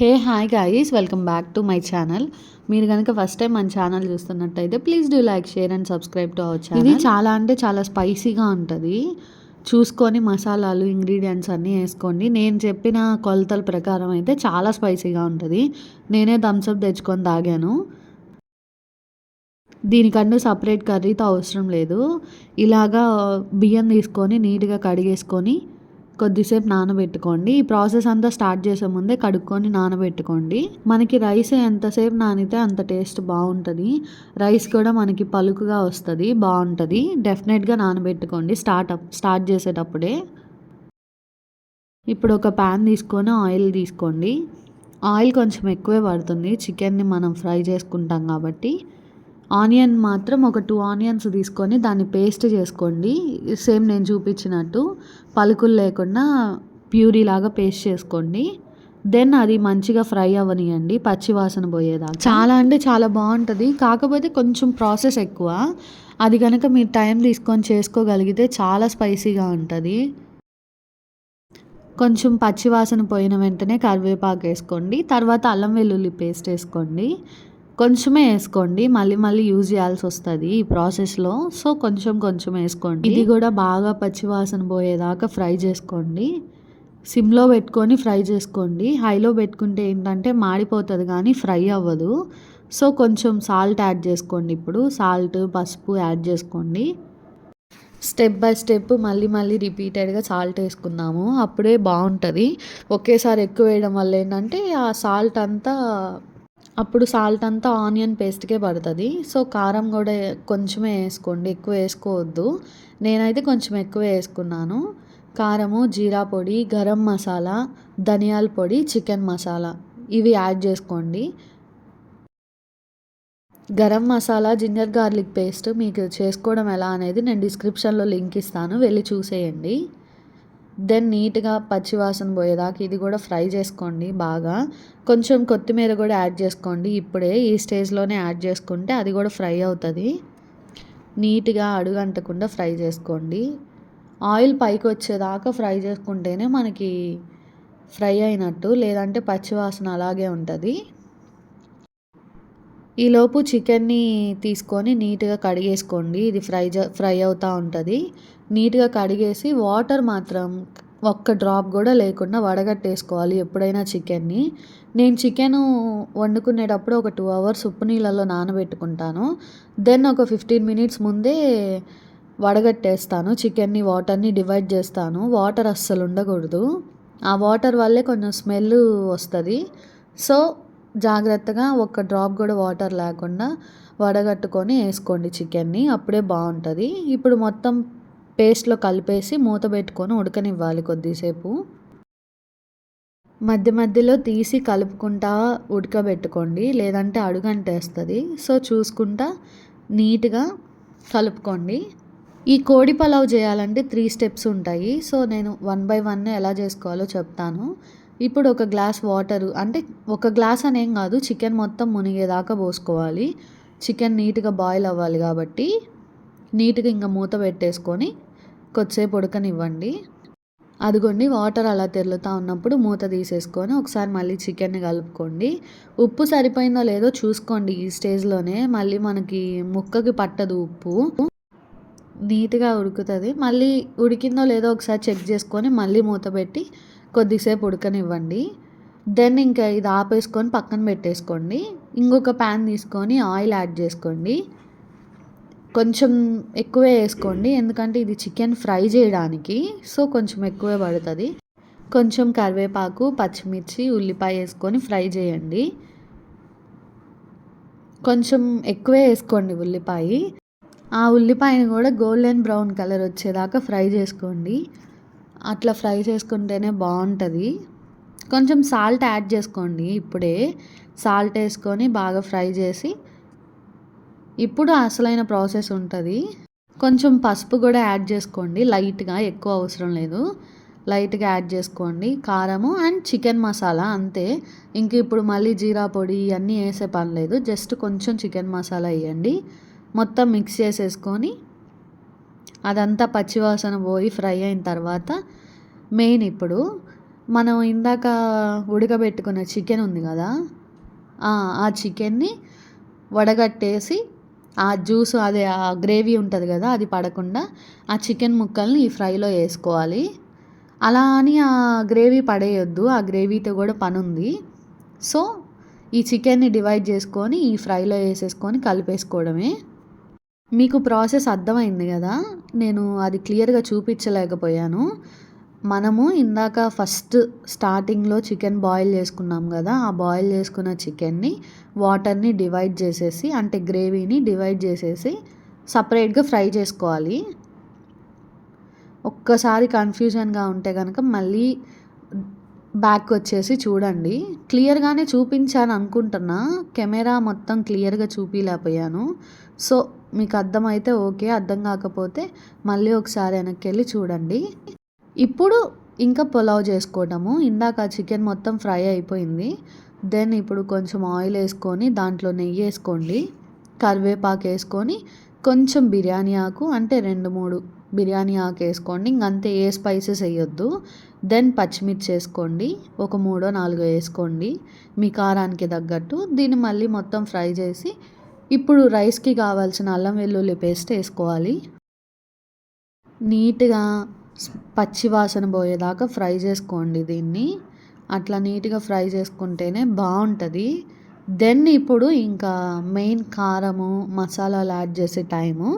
Hi guys, welcome back to my channel. మీరు కనుక first time మన ఛానల్ చూస్తున్నట్టయితే please do like, share and subscribe to our channel. ఇది చాలా అంటే చాలా స్పైసీగా ఉంటుంది. చూసుకొని మసాలాలు, ఇంగ్రీడియంట్స్ అన్నీ వేసుకోండి. నేను చెప్పిన కొలతల ప్రకారం అయితే చాలా స్పైసీగా ఉంటుంది. నేనే థమ్స్అప్ తెచ్చుకొని తాగాను. దీనికంటూ సపరేట్ కర్రీతో అవసరం లేదు. ఇలాగా బియ్యం తీసుకొని నీట్గా కడిగేసుకొని కొద్దిసేపు నానబెట్టుకోండి. ఈ ప్రాసెస్ అంతా స్టార్ట్ చేసే ముందే కడుక్కొని నానబెట్టుకోండి. మనకి రైస్ ఎంతసేపు నానితే అంత టేస్ట్ బాగుంటుంది. రైస్ కూడా మనకి పలుకుగా వస్తుంది, బాగుంటుంది. డెఫినెట్గా నానబెట్టుకోండి స్టార్ట్ చేసేటప్పుడే. ఇప్పుడు ఒక ప్యాన్ తీసుకొని ఆయిల్ తీసుకోండి. ఆయిల్ కొంచెం ఎక్కువే పడుతుంది, చికెన్ని మనం ఫ్రై చేసుకుంటాం కాబట్టి. ఆనియన్ మాత్రం ఒక 2 ఆనియన్స్ తీసుకొని దాన్ని పేస్ట్ చేసుకోండి. సేమ్ నేను చూపించినట్టు పలుకులు లేకుండా ప్యూరీ లాగా పేస్ట్ చేసుకోండి. దెన్ అది మంచిగా ఫ్రై అవ్వనియండి, పచ్చి వాసన పోయేదాకా. చాలా అంటే చాలా బాగుంటుంది. కాకపోతే కొంచెం ప్రాసెస్ ఎక్కువ. అది కనుక మీరు టైం తీసుకొని చేసుకోగలిగితే చాలా స్పైసీగా ఉంటుంది. కొంచెం పచ్చి వాసన పోయిన వెంటనే కరివేపాకు వేసుకోండి. తర్వాత అల్లం వెల్లుల్లి పేస్ట్ వేసుకోండి. కొంచెమే వేసుకోండి, మళ్ళీ మళ్ళీ యూజ్ చేయాల్సి వస్తుంది ఈ ప్రాసెస్లో. సో కొంచెం వేసుకోండి. ఇది కూడా బాగా పచ్చివాసన పోయేదాకా ఫ్రై చేసుకోండి. సిమ్లో పెట్టుకొని ఫ్రై చేసుకోండి. హైలో పెట్టుకుంటే ఏంటంటే మాడిపోతుంది కానీ ఫ్రై అవ్వదు. సో కొంచెం సాల్ట్ యాడ్ చేసుకోండి. ఇప్పుడు సాల్ట్, పసుపు యాడ్ చేసుకోండి. స్టెప్ బై స్టెప్ మళ్ళీ రిపీటెడ్గా సాల్ట్ వేసుకుందాము, అప్పుడే బాగుంటుంది. ఒకేసారి ఎక్కువ వేయడం వల్ల ఏంటంటే ఆ సాల్ట్ అంతా ఆనియన్ పేస్ట్కే పడుతుంది. సో కారం కూడా కొంచెమే వేసుకోండి, ఎక్కువ వేసుకోవద్దు. నేనైతే కొంచెం ఎక్కువ వేసుకున్నాను. కారము, జీరా పొడి, గరం మసాలా, ధనియాల పొడి, చికెన్ మసాలా ఇవి యాడ్ చేసుకోండి. Garam masala, ginger garlic paste మీకు చేసుకోవడం ఎలా అనేది నేను డిస్క్రిప్షన్లో లింక్ ఇస్తాను, వెళ్ళి చూసేయండి. దెన్ నీట్గా పచ్చివాసన పోయేదాకా ఇది కూడా ఫ్రై చేసుకోండి బాగా. కొంచెం కొత్తిమీర కూడా యాడ్ చేసుకోండి. ఇప్పుడే ఈ స్టేజ్లోనే యాడ్ చేసుకుంటే అది కూడా ఫ్రై అవుతుంది. నీట్గా అడుగంటకుండా ఫ్రై చేసుకోండి. ఆయిల్ పైకి వచ్చేదాకా ఫ్రై చేసుకుంటేనే మనకి ఫ్రై అయినట్టు, లేదంటే పచ్చివాసన అలాగే ఉంటుంది. ఈలోపు చికెన్ని తీసుకొని నీట్గా కడిగేసుకోండి. ఇది ఫ్రై అవుతూ ఉంటుంది. నీట్గా కడిగేసి వాటర్ మాత్రం ఒక్క డ్రాప్ కూడా లేకుండా వడగట్టేసుకోవాలి ఎప్పుడైనా చికెన్ని. నేను చికెను వండుకునేటప్పుడు ఒక 2 అవర్స్ ఉప్పు నీళ్ళల్లో నానబెట్టుకుంటాను. దెన్ ఒక 15 మినిట్స్ ముందే వడగట్టేస్తాను. చికెన్ని వాటర్ని డివైడ్ చేస్తాను. వాటర్ అస్సలు ఉండకూడదు, ఆ వాటర్ వల్లే కొంచెం స్మెల్ వస్తుంది. సో జాగ్రత్తగా ఒక్క డ్రాప్ కూడా వాటర్ లేకుండా వడగట్టుకొని వేసుకోండి చికెన్ని, అప్పుడే బాగుంటుంది. ఇప్పుడు మొత్తం పేస్ట్లో కలిపేసి మూత పెట్టుకొని ఉడకనివ్వాలి కొద్దిసేపు. మధ్యలో తీసి కలుపుకుంటా ఉడకబెట్టుకోండి, లేదంటే అడుగంటేస్తుంది. సో చూసుకుంటా నీట్గా కలుపుకోండి. ఈ కోడి పలావ్ చేయాలంటే 3 స్టెప్స్ ఉంటాయి. సో నేను 1 బై 1 ఎలా చేసుకోవాలో చెప్తాను. ఇప్పుడు ఒక గ్లాస్ వాటరు, అంటే ఒక గ్లాస్ అనేం కాదు, చికెన్ మొత్తం మునిగేదాకా పోసుకోవాలి. చికెన్ నీట్గా బాయిల్ అవ్వాలి కాబట్టి నీట్గా ఇంకా మూత పెట్టేసుకొని కొద్దిసేపు ఉడకనివ్వండి. అదిగోండి వాటర్ అలా తెరులుతూ ఉన్నప్పుడు మూత తీసేసుకొని ఒకసారి మళ్ళీ చికెన్ని కలుపుకోండి. ఉప్పు సరిపోయిందో లేదో చూసుకోండి ఈ స్టేజ్లోనే, మళ్ళీ మనకి ముక్కకి పట్టదు ఉప్పు. నీట్గా ఉడుకుతుంది. మళ్ళీ ఉడికిందో లేదో ఒకసారి చెక్ చేసుకొని మళ్ళీ మూత పెట్టి కొద్దిసేపు ఉడకనివ్వండి. దెన్ ఇంకా ఇది ఆపేసుకొని పక్కన పెట్టేసుకోండి. ఇంకొక ప్యాన్ తీసుకొని ఆయిల్ యాడ్ చేసుకోండి. కొంచెం ఎక్కువే వేసుకోండి, ఎందుకంటే ఇది చికెన్ ఫ్రై చేయడానికి. సో కొంచెం ఎక్కువే పడుతుంది. కొంచెం కరివేపాకు, పచ్చిమిర్చి, ఉల్లిపాయ వేసుకొని ఫ్రై చేయండి. కొంచెం ఎక్కువే వేసుకోండి ఉల్లిపాయ. ఆ ఉల్లిపాయని కూడా గోల్డెన్ బ్రౌన్ కలర్ వచ్చేదాకా ఫ్రై చేసుకోండి. అట్లా ఫ్రై చేసుకుంటేనే బాగుంటుంది. కొంచెం సాల్ట్ యాడ్ చేసుకోండి. ఇప్పుడే సాల్ట్ వేసుకొని బాగా ఫ్రై చేసి ఇప్పుడు అసలైన ప్రాసెస్ ఉంటుంది. కొంచెం పసుపు కూడా యాడ్ చేసుకోండి లైట్గా, ఎక్కువ అవసరం లేదు, లైట్గా యాడ్ చేసుకోండి. కారము అండ్ చికెన్ మసాలా అంతే. ఇంక ఇప్పుడు మళ్ళీ జీరా పొడి ఇవన్నీ వేసే పని లేదు, జస్ట్ కొంచెం చికెన్ మసాలా వేయండి. మొత్తం మిక్స్ చేసేసుకొని అదంతా పచ్చివాసన పోయి ఫ్రై అయిన తర్వాత మెయిన్ ఇప్పుడు మనం ఇందాక ఉడకబెట్టుకున్న చికెన్ ఉంది కదా, ఆ చికెన్ని వడగట్టేసి ఆ జ్యూస్ అదే ఆ గ్రేవీ ఉంటుంది కదా, అది పడకుండా ఆ చికెన్ ముక్కల్ని ఈ ఫ్రైలో వేసుకోవాలి. అలా అని ఆ గ్రేవీ పడేయొద్దు, ఆ గ్రేవీతో కూడా పని ఉంది. సో ఈ చికెన్ని డివైడ్ చేసుకొని ఈ ఫ్రైలో వేసేసుకొని కలిపేసుకోవడమే. మీకు ప్రాసెస్ అర్థమైంది కదా, నేను అది క్లియర్గా చూపించలేకపోయాను. మనము ఇందాక ఫస్ట్ స్టార్టింగ్లో చికెన్ బాయిల్ చేసుకున్నాం కదా, ఆ బాయిల్ చేసుకున్న చికెన్ని వాటర్ని డివైడ్ చేసేసి, అంటే గ్రేవీని డివైడ్ చేసేసి సపరేట్గా ఫ్రై చేసుకోవాలి. ఒక్కసారి కన్ఫ్యూజన్గా ఉంటే కనుక మళ్ళీ బ్యాక్ వచ్చేసి చూడండి. క్లియర్గానే చూపించాను అనుకుంటున్నా, కెమెరా మొత్తం క్లియర్గా చూపించలేకపోయాను. సో మీకు అర్థమైతే ఓకే, అర్థం కాకపోతే మళ్ళీ ఒకసారి వెనక్కి వెళ్ళి చూడండి. ఇప్పుడు ఇంకా పులావ్ చేసుకోవటము. ఇందాక చికెన్ మొత్తం ఫ్రై అయిపోయింది. దెన్ ఇప్పుడు కొంచెం ఆయిల్ వేసుకొని దాంట్లో నెయ్యి వేసుకోండి, కరివేపాకు వేసుకొని కొంచెం బిర్యానీ ఆకు అంటే 2-3 బిర్యానీ ఆకు వేసుకోండి. ఇంకంతే, ఏ స్పైసెస్ వేయొద్దు. దెన్ పచ్చిమిర్చి వేసుకోండి, ఒక 3-4 వేసుకోండి మీ కారానికి తగ్గట్టు. దీన్ని మళ్ళీ మొత్తం ఫ్రై చేసి ఇప్పుడు రైస్కి కావాల్సిన అల్లం వెల్లుల్లి పేస్ట్ వేసుకోవాలి. నీట్గా పచ్చి వాసన పోయేదాకా ఫ్రై చేసుకోండి దీన్ని. అట్లా నీట్గా ఫ్రై చేసుకుంటేనే బాగుంటుంది. దెన్ ఇప్పుడు ఇంకా మెయిన్ కారము మసాలాలు యాడ్ చేసే టైము.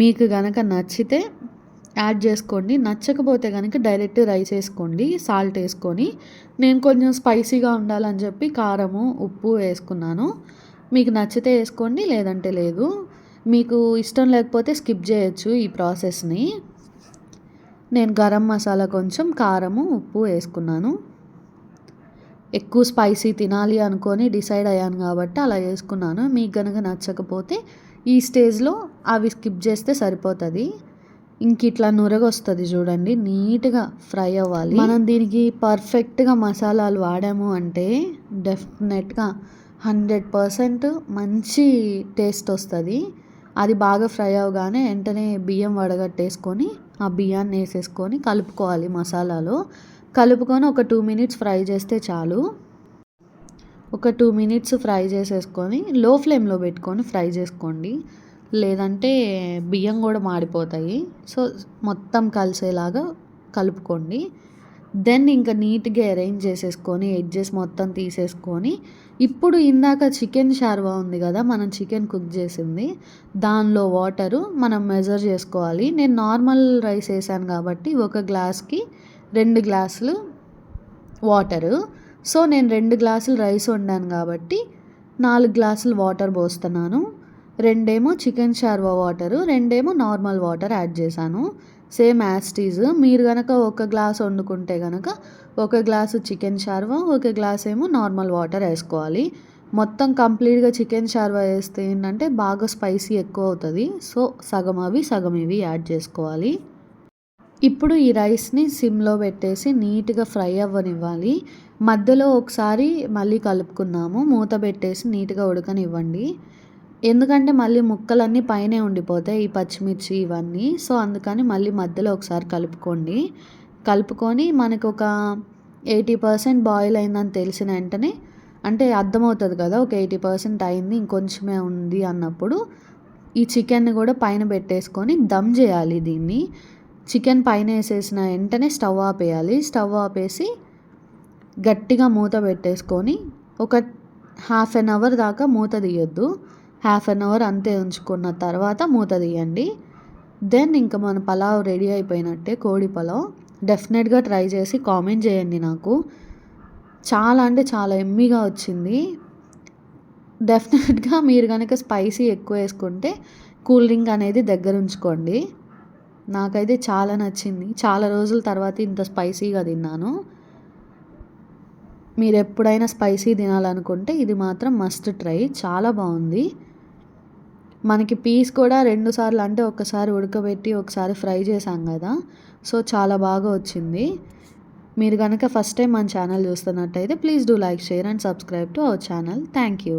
మీకు కనుక నచ్చితే యాడ్ చేసుకోండి, నచ్చకపోతే కనుక డైరెక్ట్ రైస్ వేసుకోండి సాల్ట్ వేసుకొని. నేను కొంచెం స్పైసీగా ఉండాలని చెప్పి కారము ఉప్పు వేసుకున్నాను. మీకు నచ్చితే వేసుకోండి, లేదంటే లేదు. మీకు ఇష్టం లేకపోతే స్కిప్ చేయొచ్చు ఈ ప్రాసెస్ని. నేను గరం మసాలా కొంచెం కారము ఉప్పు వేసుకున్నాను. ఎక్కువ స్పైసీ తినాలి అనుకొని డిసైడ్ అయ్యాను కాబట్టి అలా వేసుకున్నాను. మీకు కనుక నచ్చకపోతే ఈ స్టేజ్లో అవి స్కిప్ చేస్తే సరిపోతుంది. ఇంక ఇట్లా నురగొస్తుంది చూడండి, నీట్గా ఫ్రై అవ్వాలి. మనం దీనికి పర్ఫెక్ట్గా మసాలాలు వాడాము అంటే డెఫినెట్గా 100% మంచి టేస్ట్ వస్తుంది. అది బాగా ఫ్రై అవగానే వెంటనే బియ్యం వడగట్టేసుకొని ఆ బియ్యాన్ని వేసేసుకొని కలుపుకోవాలి. మసాలాలో కలుపుకొని ఒక 2 minutes ఫ్రై చేస్తే చాలు. ఒక 2 minutes ఫ్రై చేసేసుకొని లో ఫ్లేమ్లో పెట్టుకొని ఫ్రై చేసుకోండి, లేదంటే బియ్యం కూడా మాడిపోతాయి. సో మొత్తం కలిసేలాగా కలుపుకోండి. దెన్ ఇంకా నీట్గా అరేంజ్ చేసేసుకొని ఎడ్జెస్ మొత్తం తీసేసుకొని ఇప్పుడు ఇందాక చికెన్ షార్వా ఉంది కదా, మనం చికెన్ కుక్ చేసింది, దానిలో వాటరు మనం మెజర్ చేసుకోవాలి. నేను నార్మల్ రైస్ వేసాను కాబట్టి ఒక గ్లాస్కి 2 గ్లాసులు వాటరు. సో నేను 2 గ్లాసులు రైస్ వండాను కాబట్టి 4 గ్లాసులు వాటర్ పోస్తున్నాను. 2 చికెన్ షార్వా వాటరు, 2 నార్మల్ వాటర్ యాడ్ చేశాను. Same as it is. మీరు కనుక ఒక గ్లాస్ వండుకుంటే కనుక 1 గ్లాసు చికెన్ షార్వా, 1 గ్లాస్ ఏమో నార్మల్ వాటర్ వేసుకోవాలి. మొత్తం కంప్లీట్గా చికెన్ షార్వా వేస్తే ఏంటంటే బాగా స్పైసీ ఎక్కువ అవుతుంది. సో సగం అవి సగం ఇవి యాడ్ చేసుకోవాలి. ఇప్పుడు ఈ రైస్ని సిమ్లో పెట్టేసి నీట్గా ఫ్రై అవ్వనివ్వాలి. మధ్యలో ఒకసారి మళ్ళీ కలుపుకున్నాము, మూత పెట్టేసి నీట్గా ఉడకనివ్వండి. ఎందుకంటే మళ్ళీ ముక్కలన్నీ పైనే ఉండిపోతాయి ఈ పచ్చిమిర్చి ఇవన్నీ. సో అందుకని మళ్ళీ మధ్యలో ఒకసారి కలుపుకోండి. కలుపుకొని మనకు ఒక 80% బాయిల్ అయిందని తెలిసిన వెంటనే, అంటే అర్థమవుతుంది కదా ఒక 80% అయింది ఇంకొంచెమే ఉంది అన్నప్పుడు, ఈ చికెన్ని కూడా పైన పెట్టేసుకొని దమ్ చేయాలి దీన్ని. చికెన్ పైన వేసేసిన వెంటనే స్టవ్ ఆపేయాలి. స్టవ్ ఆపేసి గట్టిగా మూత పెట్టేసుకొని ఒక 1/2 hour దాకా మూత తీయొద్దు. 1/2 hour అంతే ఉంచుకున్న తర్వాత మూత తీయండి. దెన్ ఇంకా మన పలావ్ రెడీ అయిపోయినట్టే, కోడి పలావ్. డెఫినెట్గా ట్రై చేసి కామెంట్ చేయండి నాకు. చాలా అంటే చాలా ఎమ్మీగా వచ్చింది. డెఫినెట్గా మీరు కనుక స్పైసీ ఎక్కువ వేసుకుంటే కూల్ డ్రింక్ అనేది దగ్గర ఉంచుకోండి. నాకైతే చాలా నచ్చింది. చాలా రోజుల తర్వాత ఇంత స్పైసీగా తిన్నాను. మీరు ఎప్పుడైనా స్పైసీ తినాలనుకుంటే ఇది మాత్రం మస్ట్ ట్రై, చాలా బాగుంది. మనకి పీస్ కూడా 2 సార్లు, అంటే ఒకసారి ఉడకబెట్టి ఒకసారి ఫ్రై చేసాం కదా, సో చాలా బాగా వచ్చింది. మీరు కనుక ఫస్ట్ టైం మన ఛానల్ చూస్తున్నట్టయితే please do like, share and subscribe to our channel. Thank you.